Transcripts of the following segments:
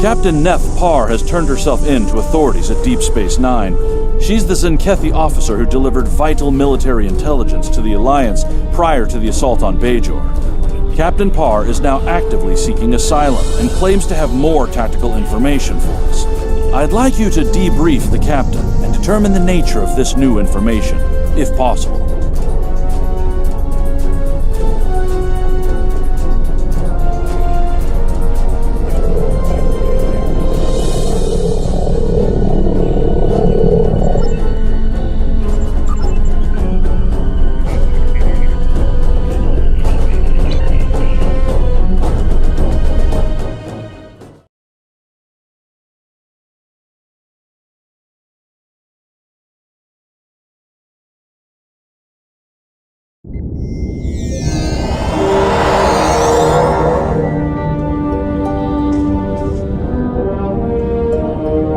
Captain Parr has turned herself in to authorities at Deep Space Nine. She's the Tzenkethi officer who delivered vital military intelligence to the Alliance prior to the assault on Bajor. Captain Parr is now actively seeking asylum and claims to have more tactical information for us. I'd like you to debrief the captain and determine the nature of this new information, if possible.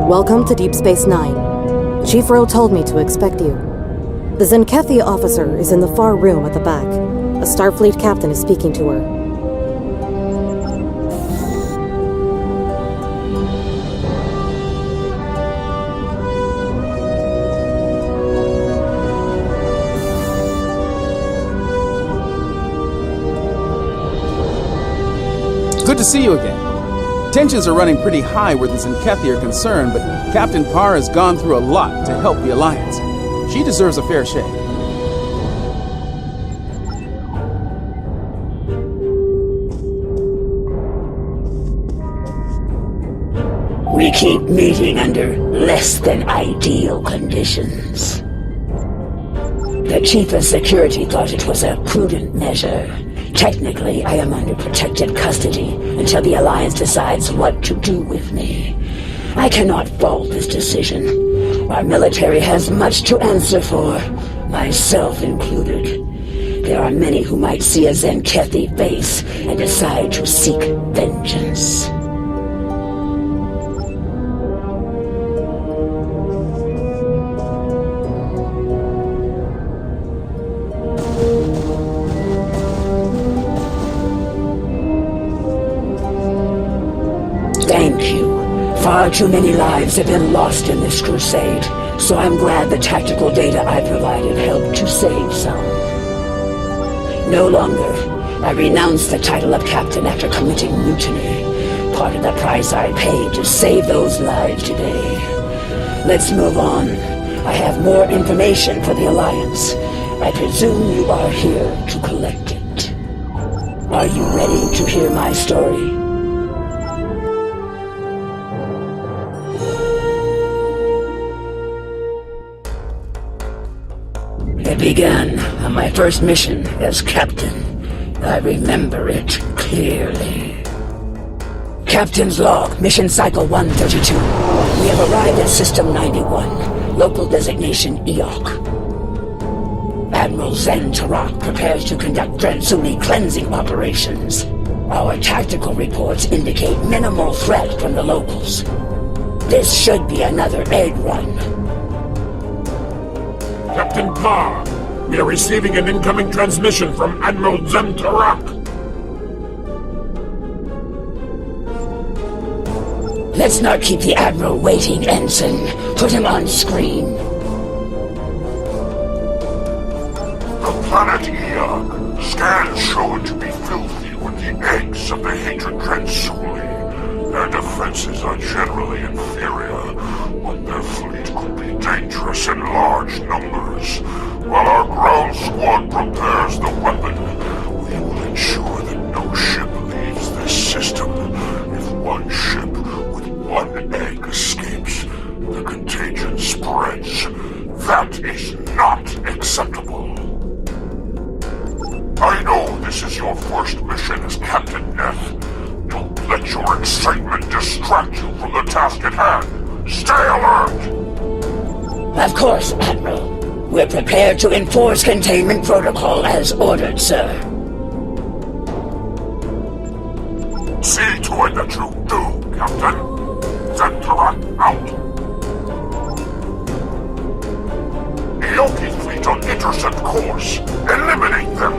Welcome to Deep Space Nine. Chief Ro told me to expect you. The Tzenkethi officer is in the far room at the back. A Starfleet captain is speaking to her. Good to see you again. Tensions are running pretty high where the Tzenkethi are concerned, but Captain Parr has gone through a lot to help the Alliance. She deserves a fair shake. We keep meeting under less than ideal conditions. The Chief of Security thought it was a prudent measure. Technically, I am under protected custody until the Alliance decides what to do with me. I cannot fault this decision. Our military has much to answer for, myself included. There are many who might see a Tzenkethi face and decide to seek vengeance. Thank you. Far too many lives have been lost in this crusade, so I'm glad the tactical data I provided helped to save some. No longer. I renounced the title of captain after committing mutiny. Part of the price I paid to save those lives today. Let's move on. I have more information for the Alliance. I presume you are here to collect it. Are you ready to hear my story? It began on my first mission as captain. I remember it clearly. Captain's log, mission cycle 132. We have arrived at System 91, local designation EOC. Admiral Tarak prepares to conduct Dransuni cleansing operations. Our tactical reports indicate minimal threat from the locals. This should be another egg run. Captain Parr, we are receiving an incoming transmission from Admiral Tarak. Let's not keep the Admiral waiting, Ensign. Put him on screen. The planet Eog. Scans show it to be filthy with the eggs of the hatred Dransuli. Their defenses are generally inferior, but their fleet could be dangerous in large numbers. While our ground squad prepares the weapon, we will ensure that no ship leaves this system. If one ship with one egg escapes, the contagion spreads. That is not acceptable. I know this is your first mission as Captain Neff. Don't let your excitement distract you from the task at hand. Stay alert! Of course, Admiral. We're prepared to enforce containment protocol as ordered, sir. See to it that you do, Captain. Tarak out. Eoki fleet on intercept course. Eliminate them.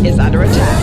is under attack.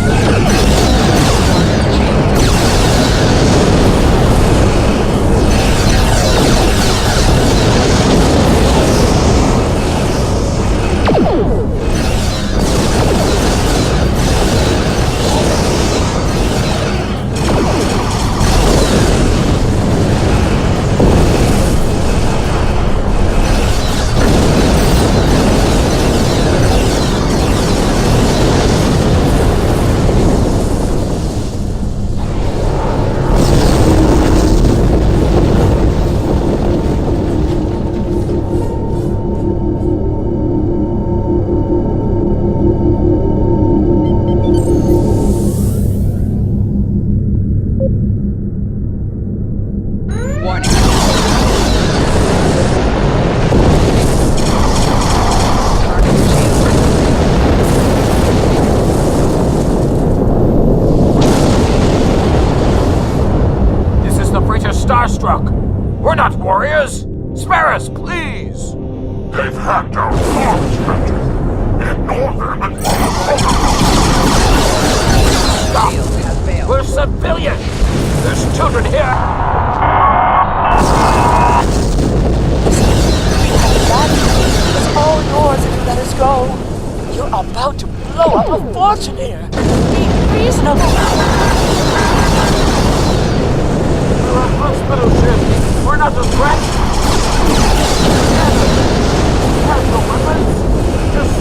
Warning. Target achieved. This is the British Starstruck. We're not warriors. Spare us, please. They've hacked our farms, Captain. Ignore them and Stop. Shield has failed. We're civilians. There's children here. It's all yours if you let us go. You're about to blow up a fortune here. Be reasonable. We're a hospital ship. We're not a threat. Have no weapons. Just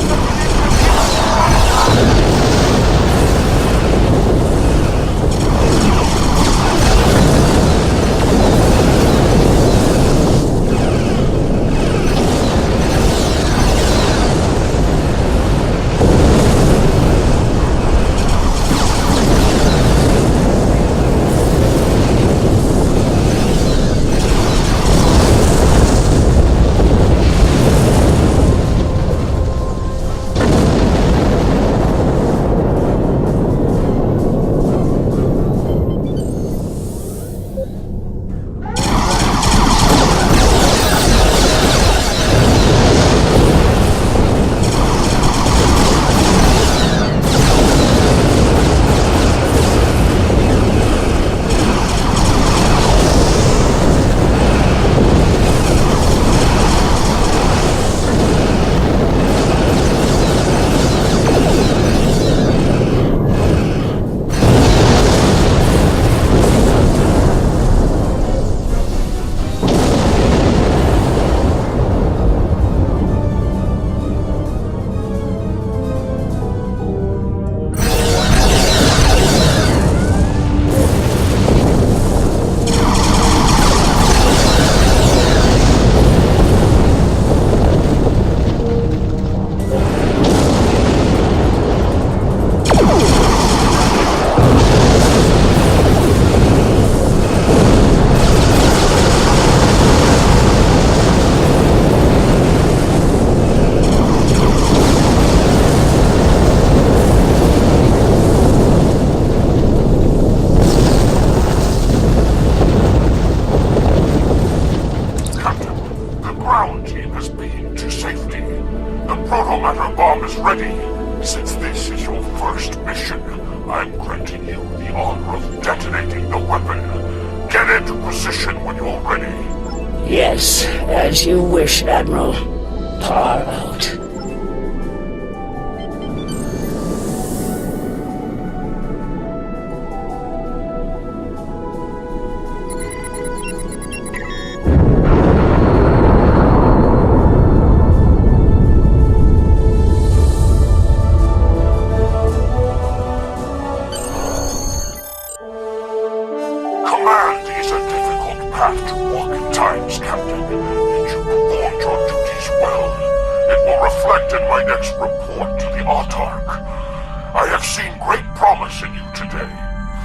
I'm granting you the honor of detonating the weapon. Get into position when you're ready. Yes, as you wish, Admiral. Parr out. Command is a difficult path to walk at times, Captain, yet you performed your duties well. It will reflect in my next report to the Autarch. I have seen great promise in you today.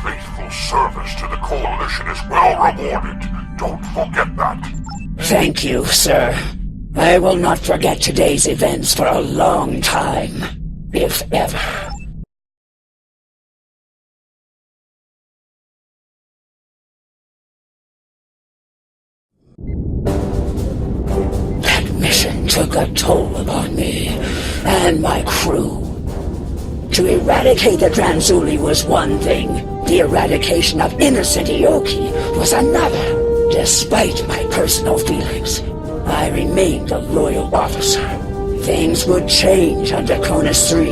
Faithful service to the Coalition is well rewarded. Don't forget that. Thank you, sir. I will not forget today's events for a long time, if ever. That mission took a toll upon me and my crew. To eradicate the Tranzuli was one thing. The eradication of innocent Ioki was another. Despite my personal feelings, I remained a loyal officer. Things would change under Cronus 3.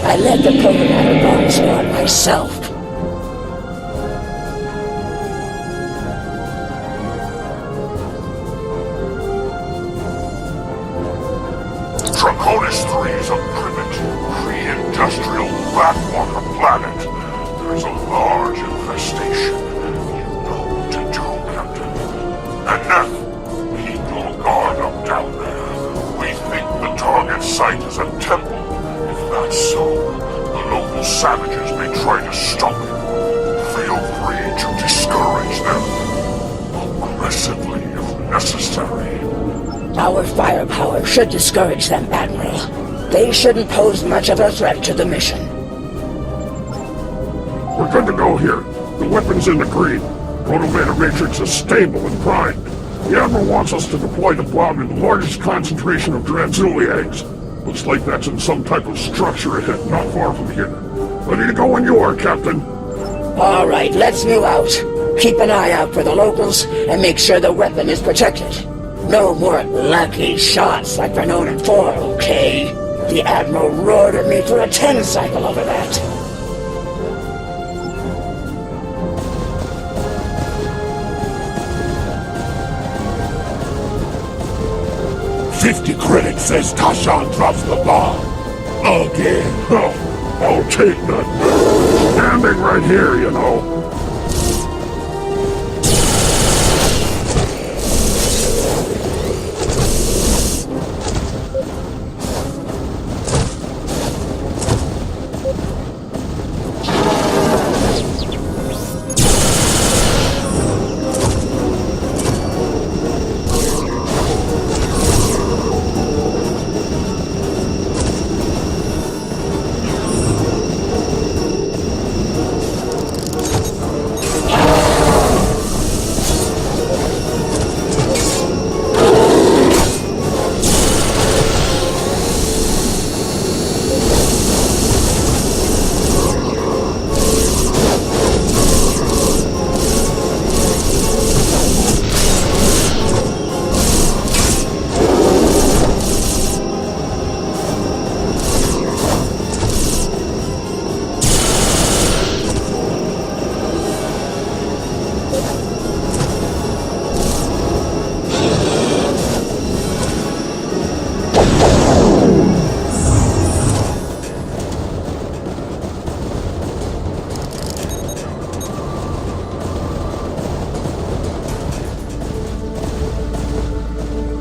I led the Protomatter bomb squad myself. Cronus 3 is a primitive, pre-industrial backwater planet. There's a large infestation. You know what to do, Captain. And Neff, keep your guard up down there. We think the target site is a temple. If that's so, the local savages may try to stop you. Feel free to discourage them. Aggressively if necessary. Our firepower should discourage them, Admiral. They shouldn't pose much of a threat to the mission. We're good to go here. The weapon's in the green. Protomatter Matrix is stable and primed. The Admiral wants us to deploy the bomb in the largest concentration of Tranzuli eggs. Looks like that's in some type of structure ahead, not far from here. Ready to go when you are, Captain. All right, let's move out. Keep an eye out for the locals and make sure the weapon is protected. No more lucky shots like Vernonin 4, okay? The Admiral roared at me for a 10 cycle over that. $50 says Tashan drops the bomb. Again. Oh, I'll take that. Standing right here, you know.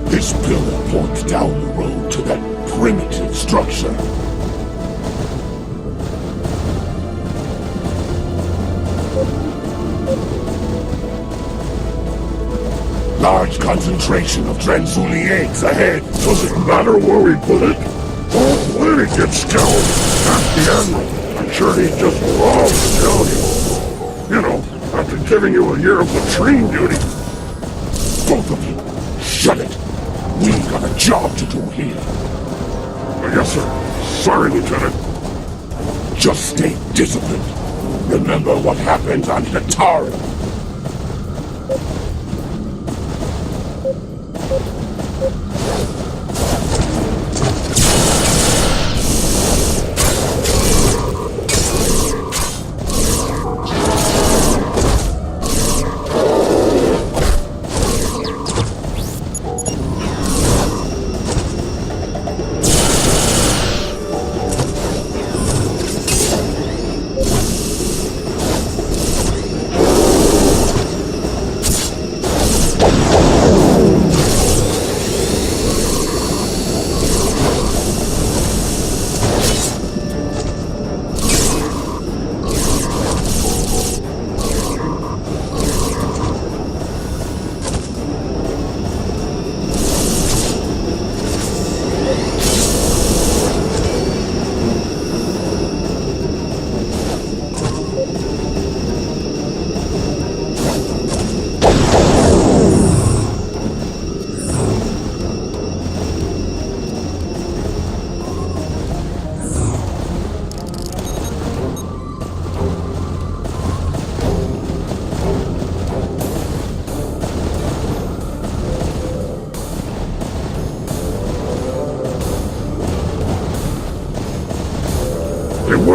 This pillar points down the road to that primitive structure. Large concentration of Tranzuli eggs ahead. Does it matter where we put it? Whole planet gets scoured. Ask the Admiral. I'm sure he'd just love to tell you. You know, after giving you a year of latrine duty. Both of you, shut it. We got a job to do here. Yes, sir. Sorry, Lieutenant. Just stay disciplined. Remember what happened on Hatara.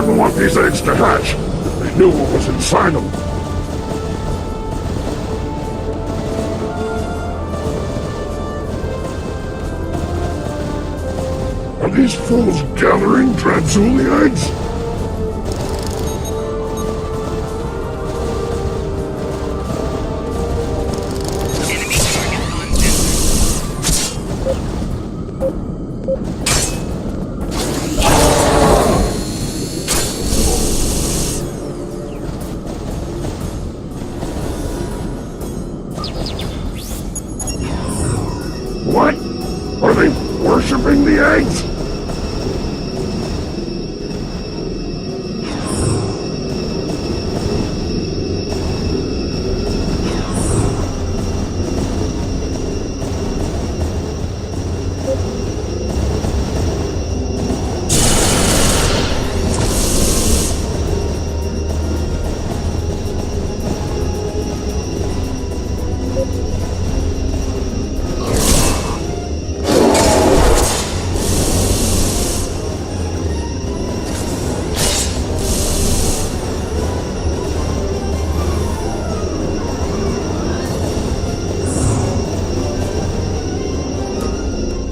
wouldn't want these eggs to hatch if they knew what was inside them. Are these fools gathering Tranzuli eggs? What? Are they worshipping the eggs?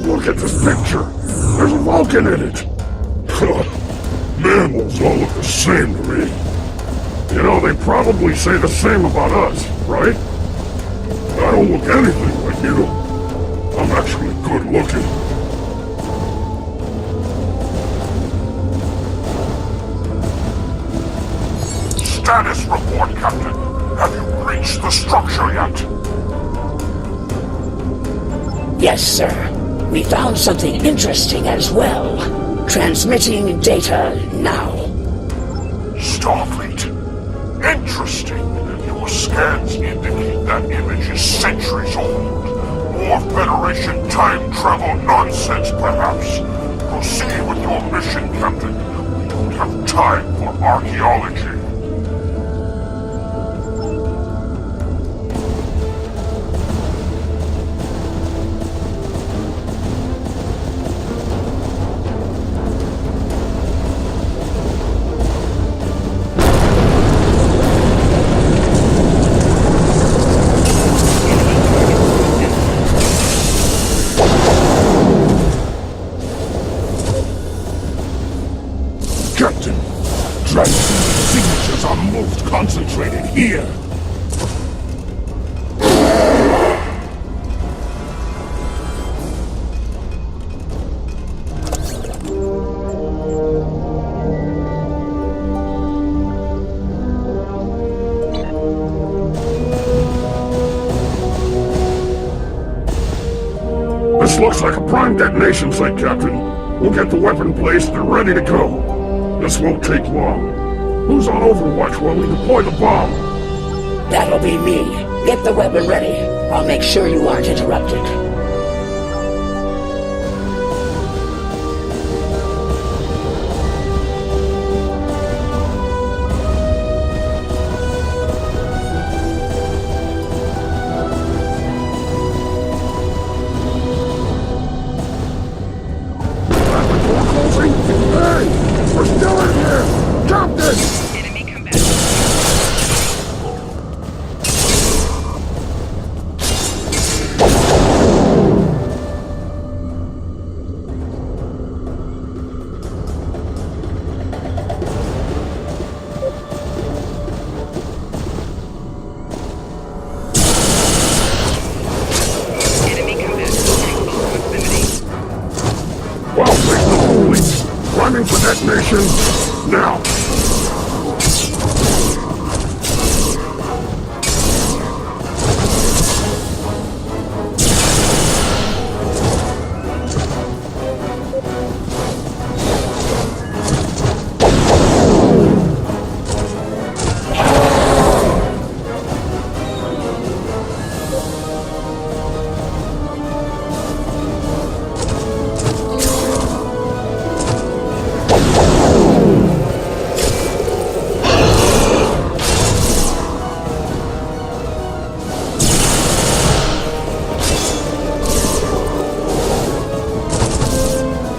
Look at this picture. There's a Vulcan in it. Mammals all look the same to me. You know, they probably say the same about us, right? I don't look anything like you. I'm actually good looking. Status report, Captain. Have you reached the structure yet? Yes, sir. We found something interesting as well. Transmitting data now. Starfleet. Interesting. Your scans indicate that image is centuries old. More Federation time travel nonsense, perhaps. Proceed with your mission, Captain. We don't have time for archaeology. Captain, Tranzuli signatures are most concentrated here. This looks like a prime detonation site, Captain. We'll get the weapon placed and ready to go. This won't take long. Who's on overwatch while we deploy the bomb? That'll be me. Get the weapon ready. I'll make sure you aren't interrupted. Hey! We're still in here! Captain! Enemy combat. Enemy combat. Proximity. Well, take the police! Running for detonation! Now!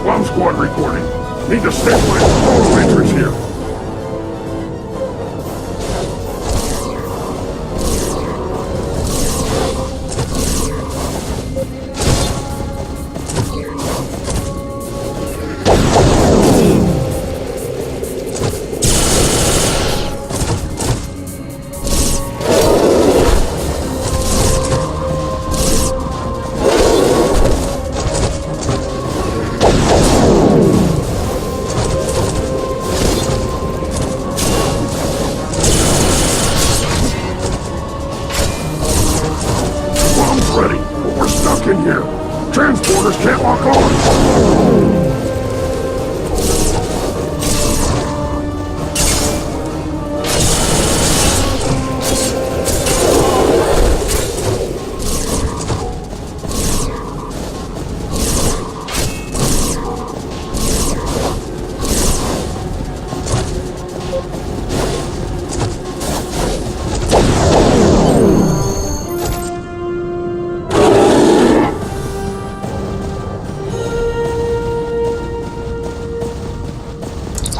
Bomb squad reporting. Need to stabilize the photo matrix here.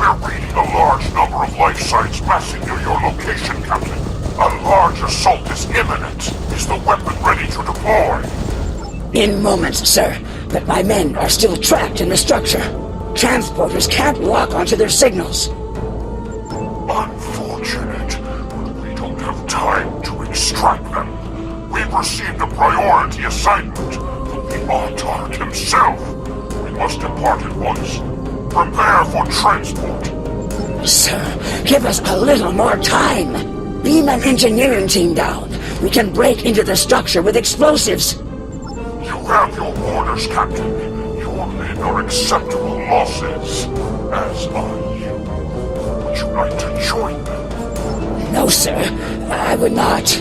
We're reading a large number of life signs massing near your location, Captain. A large assault is imminent. Is the weapon ready to deploy? In moments, sir, but my men are still trapped in the structure. Transporters can't lock onto their signals. Unfortunate, but we don't have time to extract them. We've received a priority assignment from the Autarch himself. We must depart at once. Prepare for transport. Sir, give us a little more time. Beam an engineering team down. We can break into the structure with explosives. You have your orders, Captain. Your men are acceptable losses, as are you. Would you like to join them? No, sir. I would not.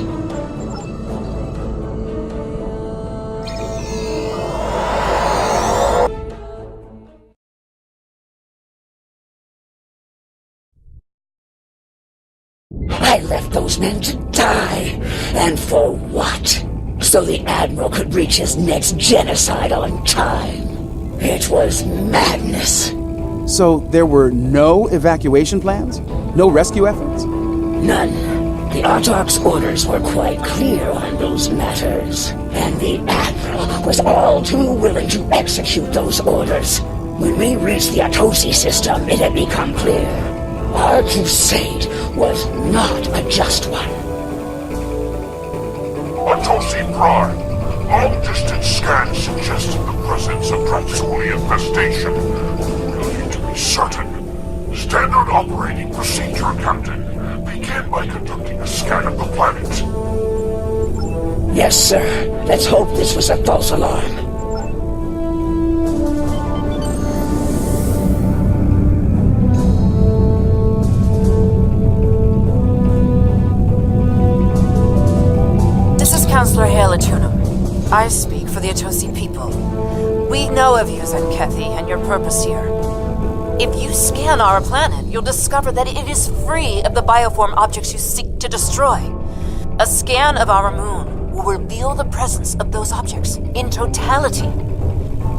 I left those men to die. And for what? So the Admiral could reach his next genocide on time. It was madness. So there were no evacuation plans? No rescue efforts? None. The Autarch's orders were quite clear on those matters, and the Admiral was all too willing to execute those orders. When we reached the Atosi system, it had become clear. Our crusade was not a just one. Atosi Prime. Long-distance scans suggested the presence of Transuli infestation. We'll need to be certain. Standard operating procedure, Captain. Begin by conducting a scan of the planet. Yes, sir. Let's hope this was a false alarm. This is Counselor Hale Atunum. I speak for the Atosi people. We know of you, Tzenkethi, and your purpose here. If you scan our planet, you'll discover that it is free of the bioform objects you seek to destroy. A scan of our moon will reveal the presence of those objects in totality.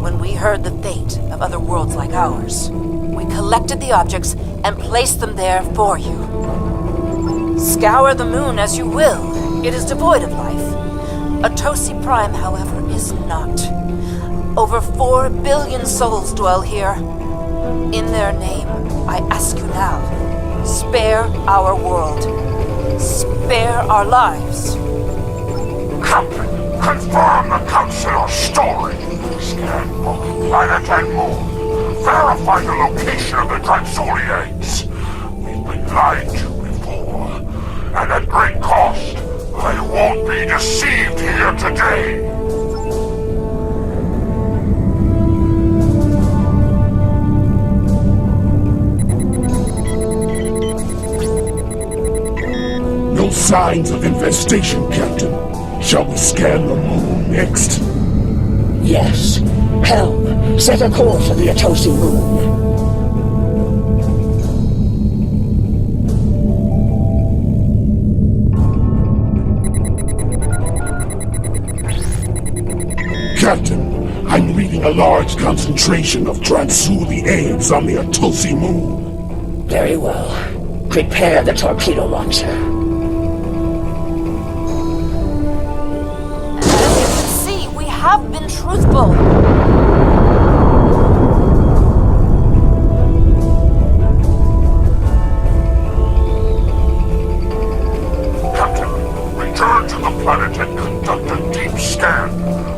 When we heard the fate of other worlds like ours, we collected the objects and placed them there for you. Scour the moon as you will. It is devoid of life. Atosi Prime, however, is not. Over 4 billion souls dwell here. In their name, I ask you now, spare our world. Spare our lives. Captain, confirm the Councilor's story. Scan both planet and moon. Verify the location of the Transoliates. We've been lied to before, and at great cost. I won't be deceived here today. No signs of infestation, Captain. Shall we scan the moon next? Yes. Helm, set a course for the Atosi moon. Captain, I'm reading a large concentration of Transuli eggs on the Atosi moon. Very well. Prepare the torpedo launcher. As you can see, we have been truthful. Captain, return to the planet and conduct a deep scan.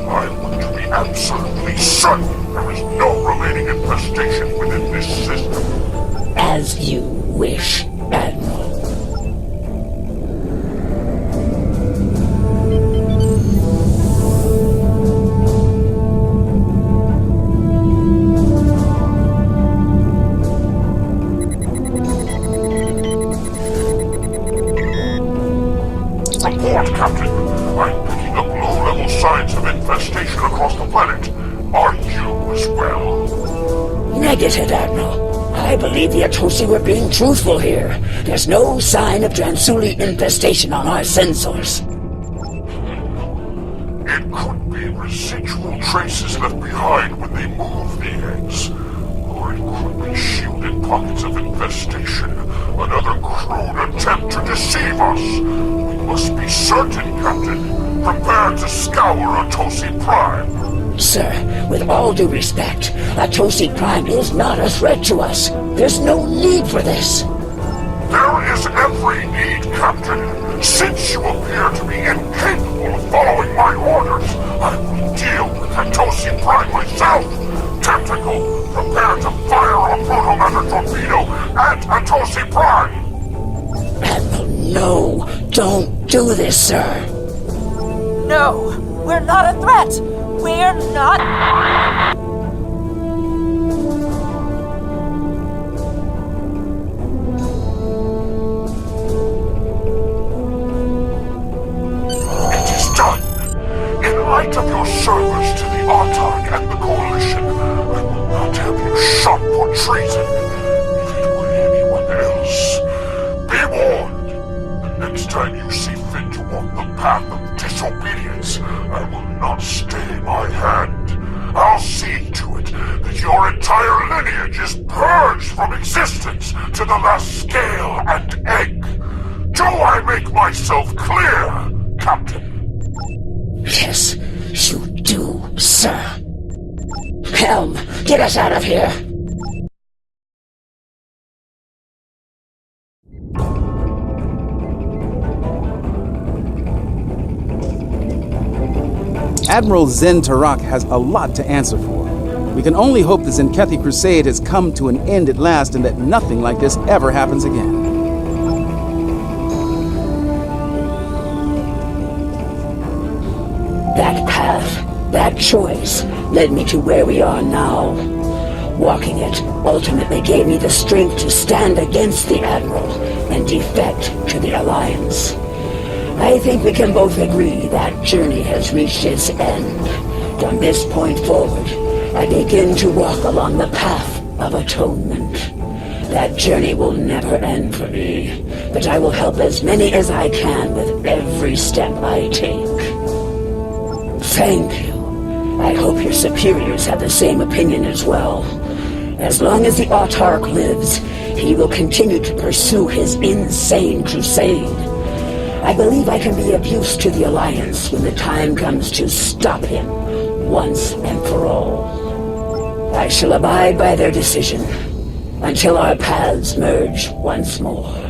I want to be absolutely certain there is no remaining infestation within this system. As you wish, Admiral. Report, Captain. I'm picking up low-level signs of infestation across the planet. Are you as well? Negative, Admiral. I believe the Atosi were being truthful here. There's no sign of Transuli infestation on our sensors. It could be residual traces left behind when they moved the eggs. Or it could be shielded pockets of infestation. Another crude attempt to deceive us. We must be certain, Captain. Prepare to scour Atosi Prime. Sir, with all due respect, Atosi Prime is not a threat to us. There's no need for this. There is every need, Captain. Since you appear to be incapable of following my orders, I will deal with Atosi Prime myself. Tactical, prepare to fire a protomatter torpedo at Atosi Prime! Admiral, no! Don't do this, sir! No! We're not a threat! We're not... In light of your service to the Autarch and the Coalition, I will not have you shot for treason. If it were anyone else, be warned. The next time you see fit to walk the path of disobedience, I will not stay my hand. I'll see to it that your entire lineage is purged from existence to the last scale and egg. Do I make myself clear, Captain? Yes, you do, sir. Helm, get us out of here! Admiral Tzenkethi has a lot to answer for. We can only hope the Tzenkethi Crusade has come to an end at last and that nothing like this ever happens again. That path, that choice, led me to where we are now. Walking it ultimately gave me the strength to stand against the Admiral and defect to the Alliance. I think we can both agree that journey has reached its end. From this point forward, I begin to walk along the path of atonement. That journey will never end for me, but I will help as many as I can with every step I take. Thank you. I hope your superiors have the same opinion as well. As long as the Autarch lives, he will continue to pursue his insane crusade. I believe I can be of use to the Alliance when the time comes to stop him, once and for all. I shall abide by their decision, until our paths merge once more.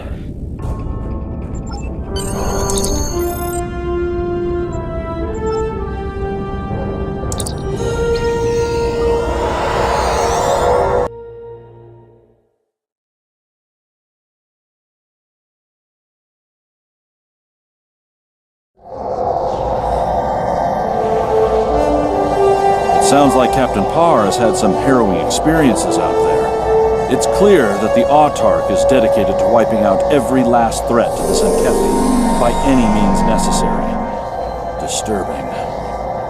Sounds like Captain Parr has had some harrowing experiences out there. It's clear that the Autarch is dedicated to wiping out every last threat to the Tzenkethi by any means necessary. Disturbing.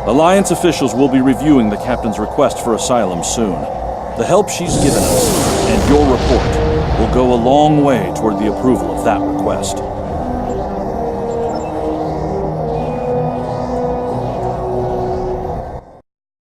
Alliance officials will be reviewing the Captain's request for asylum soon. The help she's given us, and your report, will go a long way toward the approval of that request.